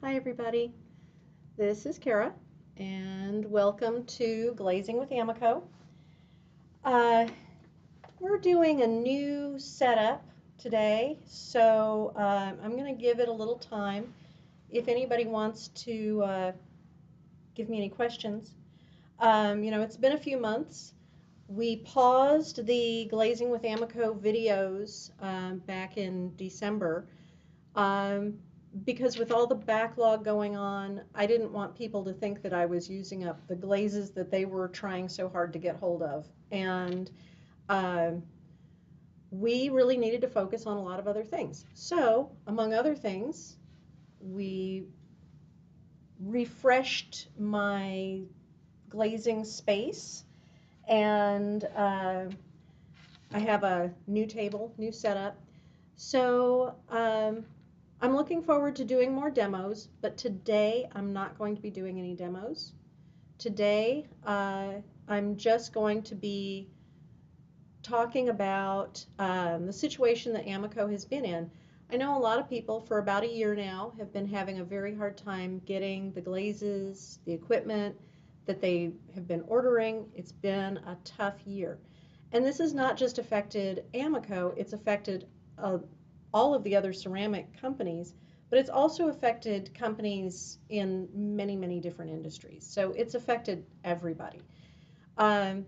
Hi everybody, this is Kara and welcome to Glazing with AMACO. Uh, we're doing a new setup today, so I'm going to give it a little time. If anybody wants to give me any questions. It's been a few months. We paused the Glazing with AMACO videos back in December. Um, because with all the backlog going on, I didn't want people to think that I was using up the glazes that they were trying so hard to get hold of. And um, we really needed to focus on a lot of other things. So, among other things, we refreshed my glazing space, and I have a new table, new setup. So, I'm looking forward to doing more demos, but today I'm not going to be doing any demos. Today I'm just going to be talking about the situation that AMACO has been in. I know a lot of people for about a year now have been having a very hard time getting the glazes, the equipment that they have been ordering. It's been a tough year. And this has not just affected AMACO, it's affected all of the other ceramic companies, but it's also affected companies in many, many different industries. So it's affected everybody. Um,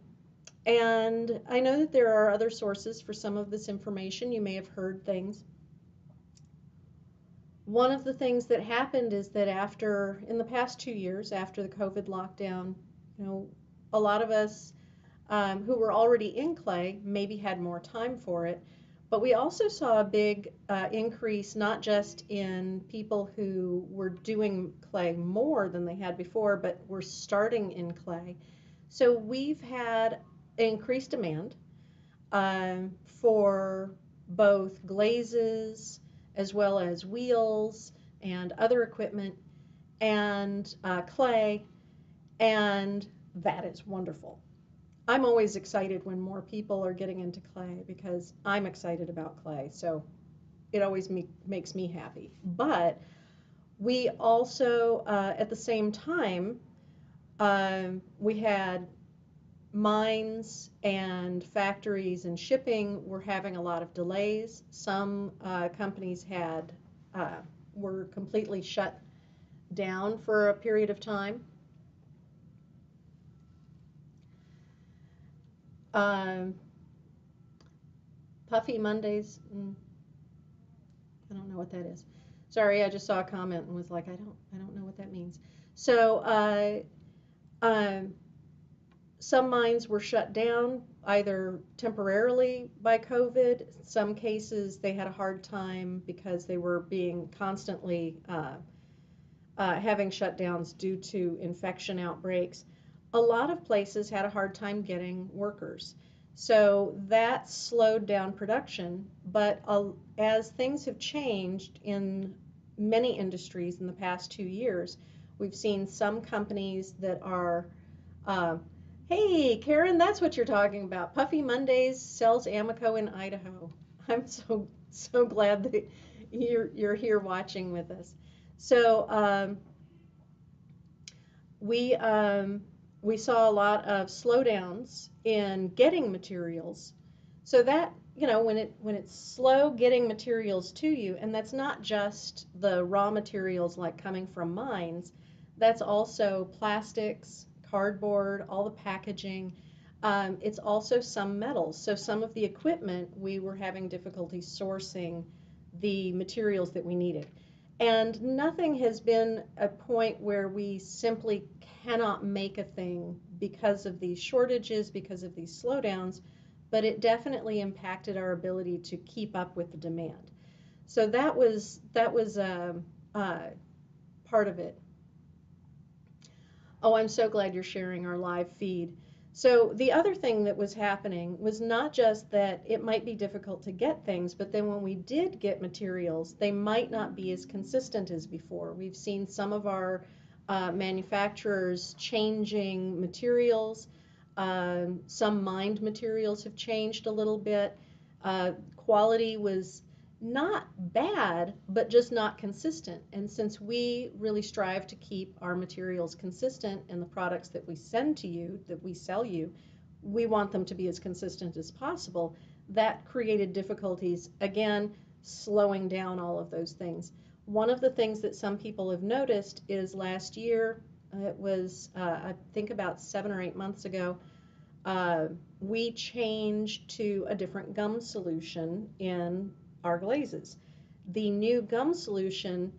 and I know that there are other sources for some of this information. You may have heard things. One of the things that happened is that in the past 2 years, after the COVID lockdown, you know, a lot of us who were already in clay maybe had more time for it. But we also saw a big increase, not just in people who were doing clay more than they had before, but were starting in clay. So we've had increased demand for both glazes as well as wheels and other equipment and clay, and that is wonderful. I'm always excited when more people are getting into clay because I'm excited about clay, so it always makes me happy. But we also, at the same time, we had mines and factories and shipping were having a lot of delays. Some companies were completely shut down for a period of time. Um, Puffy Mondays. I don't know what that is. Sorry, I just saw a comment and was like, I don't know what that means. So, um, some mines were shut down either temporarily by COVID. Some cases they had a hard time because they were being constantly having shutdowns due to infection outbreaks. A lot of places had a hard time getting workers. So that slowed down production, but as things have changed in many industries in the past 2 years, we've seen some companies that are, uh, hey, Karen, that's what you're talking about. Puffy Mondays sells AMACO in Idaho. I'm so glad that you're here watching with us. So we um, we saw a lot of slowdowns in getting materials. So that, when it's slow getting materials to you, and that's not just the raw materials like coming from mines, that's also plastics, cardboard, all the packaging. It's also some metals. So some of the equipment we were having difficulty sourcing the materials that we needed. And nothing has been a point where we simply cannot make a thing because of these shortages, because of these slowdowns, but it definitely impacted our ability to keep up with the demand. So that was part of it. Oh, I'm so glad you're sharing our live feed. So the other thing that was happening was not just that it might be difficult to get things, but then when we did get materials, they might not be as consistent as before. We've seen some of our manufacturers changing materials. Some mined materials have changed a little bit. Quality was not bad, but just not consistent. And since we really strive to keep our materials consistent in the products that we send to you, that we sell you, we want them to be as consistent as possible. That created difficulties, again, slowing down all of those things. One of the things that some people have noticed is last year, it was, I think about 7 or 8 months ago, uh, we changed to a different gum solution in our glazes. The new gum solution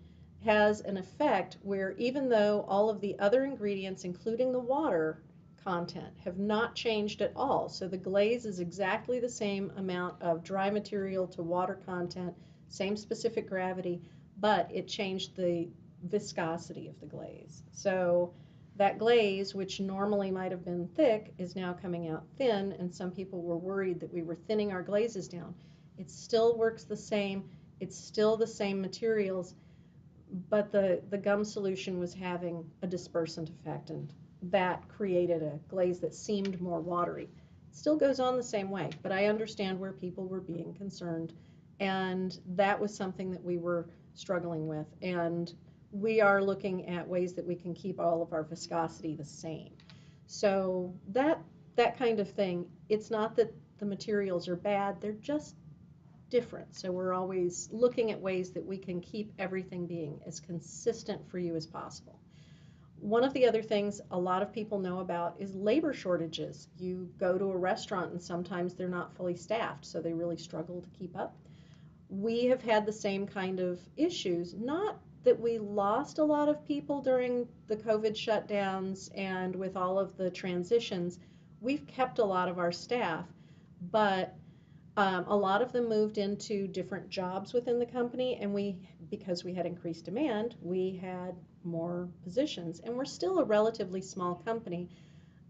has an effect where even though all of the other ingredients, including the water content, have not changed at all, so the glaze is exactly the same amount of dry material to water content, same specific gravity, but it changed the viscosity of the glaze. So that glaze, which normally might have been thick, is now coming out thin, and some people were worried that we were thinning our glazes down. It still works the same, it's still the same materials, but the gum solution was having a dispersant effect, and that created a glaze that seemed more watery. It still goes on the same way, but I understand where people were being concerned, and that was something that we were struggling with. And we are looking at ways that we can keep all of our viscosity the same. So that kind of thing, it's not that the materials are bad, they're just different. So we're always looking at ways that we can keep everything being as consistent for you as possible. One of the other things a lot of people know about is labor shortages. You go to a restaurant and sometimes they're not fully staffed, so they really struggle to keep up. We have had the same kind of issues. Not that we lost a lot of people during the COVID shutdowns and with all of the transitions. We've kept a lot of our staff, but a lot of them moved into different jobs within the company, and because we had increased demand, we had more positions, and we're still a relatively small company.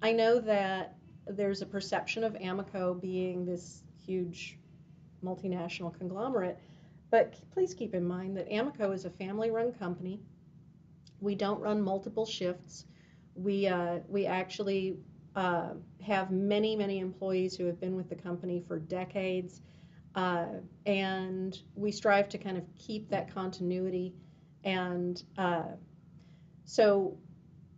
I know that there's a perception of AMACO being this huge multinational conglomerate, but please keep in mind that AMACO is a family-run company. We don't run multiple shifts. We actually have many, many employees who have been with the company for decades, uh, and we strive to kind of keep that continuity. And so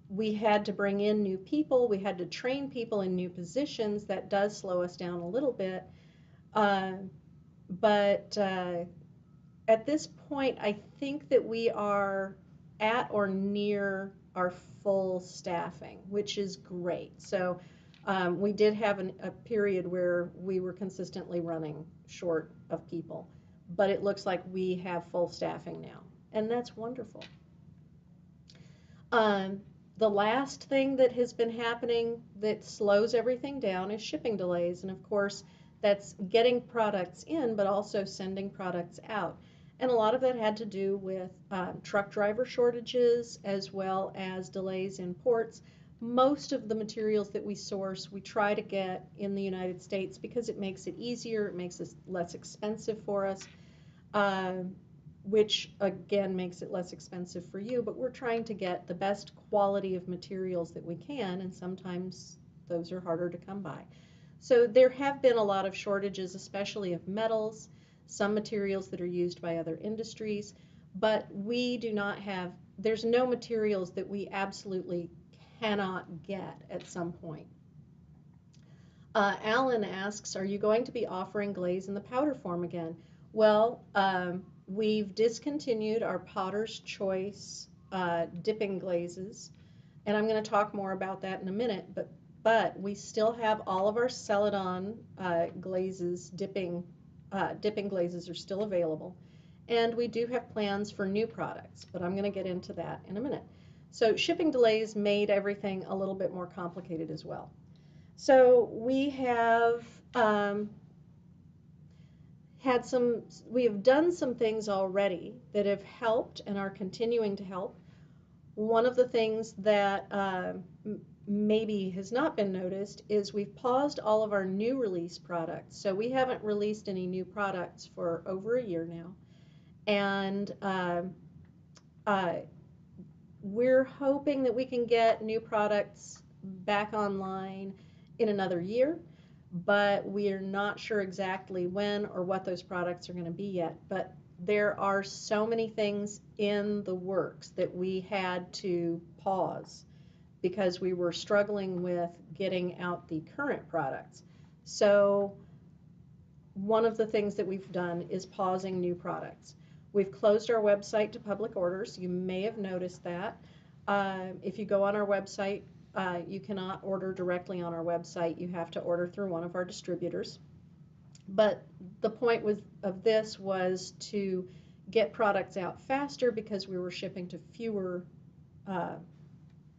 we had to bring in new people, we had to train people in new positions. That does slow us down a little bit. Uh, but at this point, I think that we are at or near our full staffing, which is great. So we did have a period where we were consistently running short of people, but it looks like we have full staffing now, and that's wonderful. Um, the last thing that has been happening that slows everything down is shipping delays. And of course, that's getting products in, but also sending products out. And a lot of that had to do with truck driver shortages as well as delays in ports. Most of the materials that we source, we try to get in the United States because it makes it easier, it makes it less expensive for us. Um, which again makes it less expensive for you, but we're trying to get the best quality of materials that we can, and sometimes those are harder to come by. So there have been a lot of shortages, especially of metals, some materials that are used by other industries, but we do not have, there's no materials that we absolutely cannot get at some point. Alan asks, are you going to be offering glaze in the powder form again? Well, we've discontinued our Potter's Choice dipping glazes, and I'm going to talk more about that in a minute, but we still have all of our Celadon glazes, dipping glazes are still available, and we do have plans for new products, but I'm going to get into that in a minute. So shipping delays made everything a little bit more complicated as well. So um, we have done some things already that have helped and are continuing to help. One of the things that maybe has not been noticed is we've paused all of our new release products. So we haven't released any new products for over a year now. And uh, we're hoping that we can get new products back online in another year. but we're not sure exactly when or what those products are going to be yet. But there are so many things in the works that we had to pause because we were struggling with getting out the current products. So one of the things that we've done is pausing new products. We've closed our website to public orders. You may have noticed that. If you go on our website, you cannot order directly on our website. You have to order through one of our distributors. But the point of this was to get products out faster because we were shipping to uh,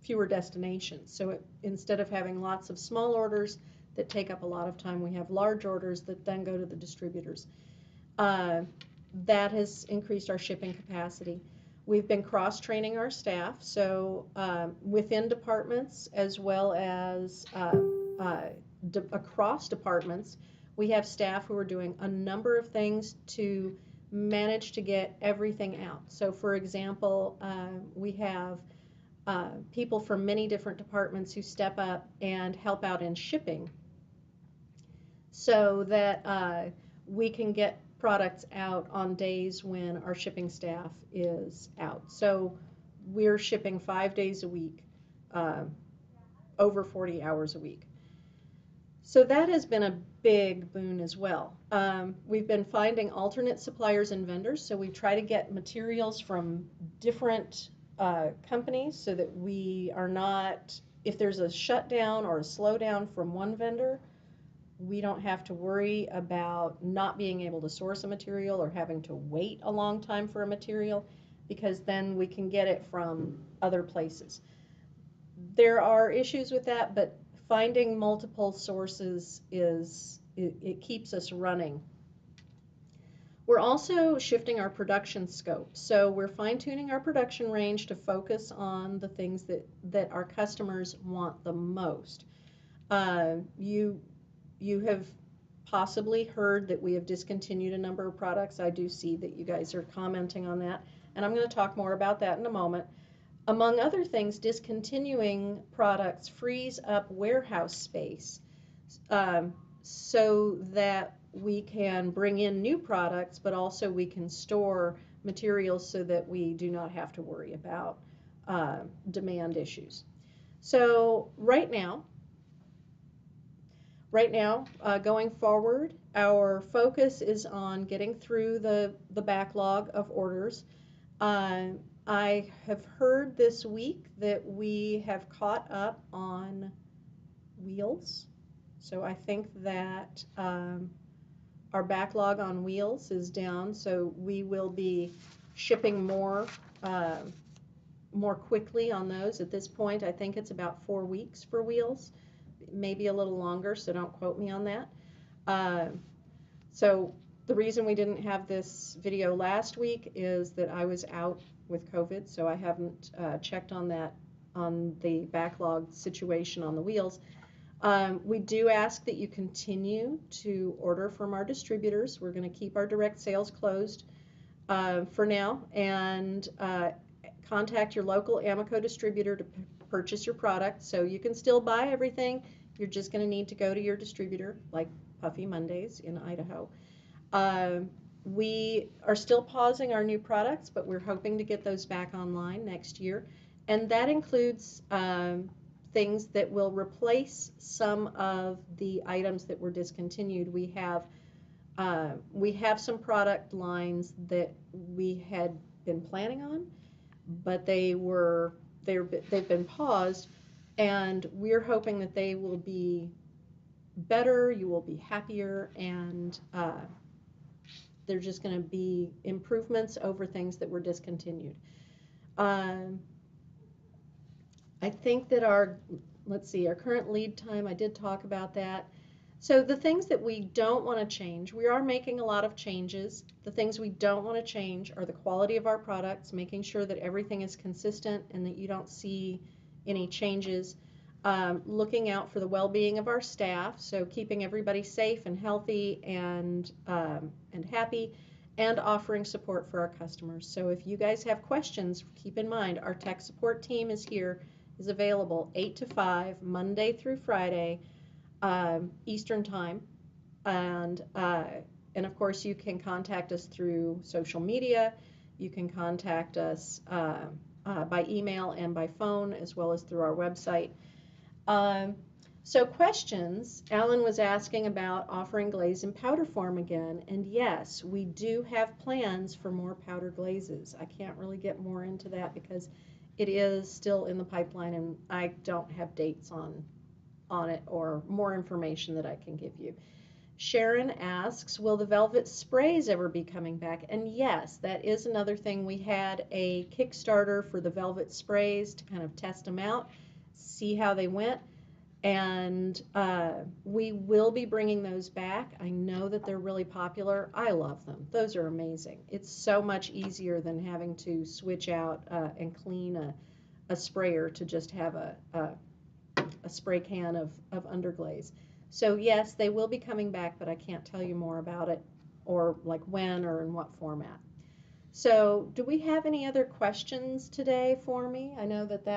fewer destinations. So instead of having lots of small orders that take up a lot of time, we have large orders that then go to the distributors. Uh, that has increased our shipping capacity. We've been cross-training our staff, so within departments as well as across departments, we have staff who are doing a number of things to manage to get everything out. So, for example, we have people from many different departments who step up and help out in shipping so that we can get products out on days when our shipping staff is out. So we're shipping 5 days a week, uh, over 40 hours a week. So that has been a big boon as well. We've been finding alternate suppliers and vendors, so we try to get materials from different companies so that we are not, if there's a shutdown or a slowdown from one vendor, we don't have to worry about not being able to source a material or having to wait a long time for a material, because then we can get it from other places. There are issues with that, but finding multiple sources it keeps us running. We're also shifting our production scope. So we're fine-tuning our production range to focus on the things that our customers want the most. You have possibly heard that we have discontinued a number of products. I do see that you guys are commenting on that, and I'm going to talk more about that in a moment. Among other things, discontinuing products frees up warehouse space so that we can bring in new products, but also we can store materials so that we do not have to worry about demand issues. So right now, going forward, our focus is on getting through the backlog of orders. I have heard this week that we have caught up on wheels. So I think that our backlog on wheels is down, so we will be shipping more quickly on those. At this point, I think it's about 4 weeks for wheels, maybe a little longer, so don't quote me on that. So the reason we didn't have this video last week is that I was out with COVID, so I haven't checked on that, on the backlog situation on the wheels. We do ask that you continue to order from our distributors. We're going to keep our direct sales closed for now, and contact your local AMACO distributor to purchase your product. So you can still buy everything. You're just going to need to go to your distributor, like Puffy Mondays in Idaho. We are still pausing our new products, but we're hoping to get those back online next year. And that includes things that will replace some of the items that were discontinued. We have some product lines that we had been planning on, but they've been paused, and we're hoping that they will be better, you will be happier, and they're just going to be improvements over things that were discontinued. I think that our current lead time, I did talk about that. So the things that we don't want to change, we are making a lot of changes. The things we don't want to change are the quality of our products, making sure that everything is consistent and that you don't see any changes. Looking out for the well-being of our staff, so keeping everybody safe and healthy and happy, and offering support for our customers. So if you guys have questions, keep in mind our tech support team is available 8 to 5, Monday through Friday. Eastern Time. And, uh, and of course, you can contact us through social media. You can contact us by email and by phone, as well as through our website. Um, so questions, Alan was asking about offering glaze in powder form again, and yes, we do have plans for more powder glazes. I can't really get more into that because it is still in the pipeline and I don't have dates on it or more information that I can give you. Sharon asks, will the velvet sprays ever be coming back? And yes, that is another thing. We had a Kickstarter for the velvet sprays to kind of test them out, see how they went. And we will be bringing those back. I know that they're really popular. I love them. Those are amazing. It's so much easier than having to switch out and clean a sprayer to just have a spray can of underglaze. So yes, they will be coming back, but I can't tell you more about it or like when or in what format. So do we have any other questions today for me? I know that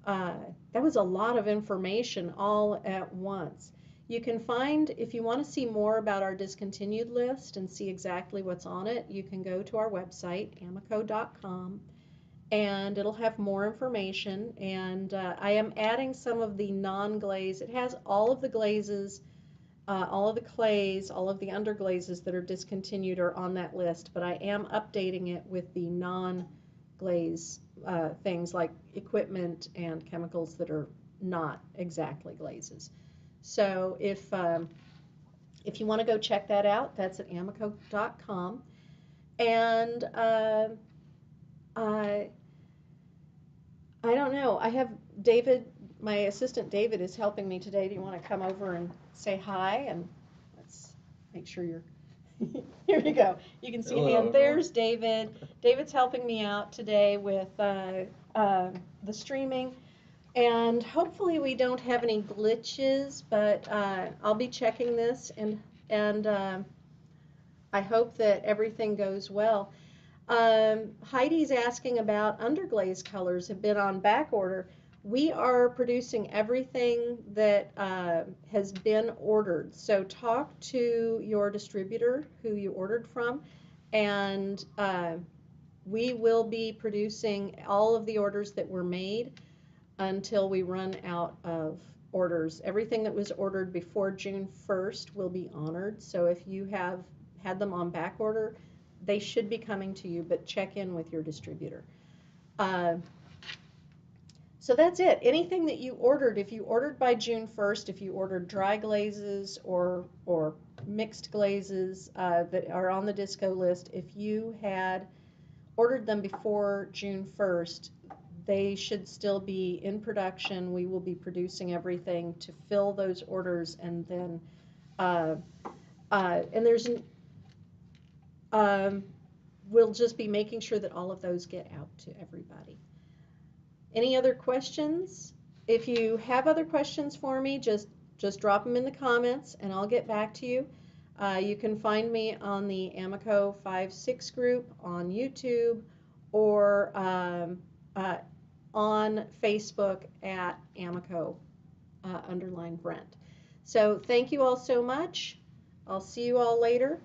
uh, that was a lot of information all at once. You can find, if you want to see more about our discontinued list and see exactly what's on it, you can go to our website, amaco.com, and it'll have more information. And I am adding some of the non-glaze. It has all of the glazes, all of the clays, all of the underglazes that are discontinued are on that list, but I am updating it with the non-glaze things like equipment and chemicals that are not exactly glazes. So if you want to go check that out, that's at amaco.com. And I don't know. I have David, my assistant David, is helping me today. Do you want to come over and say hi? And let's make sure you're. Here you go. You can see a hand. There's David. David's helping me out today with the streaming. And hopefully we don't have any glitches, but I'll be checking this, and I hope that everything goes well. Heidi's asking about underglaze colors have been on back order. We are producing everything that has been ordered. So talk to your distributor who you ordered from, and we will be producing all of the orders that were made until we run out of orders. Everything that was ordered before June 1st will be honored. So if you have had them on back order, they should be coming to you, but check in with your distributor. So that's it. Anything that you ordered, if you ordered by June 1st, if you ordered dry glazes or mixed glazes that are on the disco list, if you had ordered them before June 1st, they should still be in production. We will be producing everything to fill those orders, and then and there's we'll just be making sure that all of those get out to everybody. Any other questions? If you have other questions for me, just drop them in the comments and I'll get back to you. You can find me on the AMACO 5-6 group on YouTube or on Facebook at AMACO _Brent. So thank you all so much. I'll see you all later.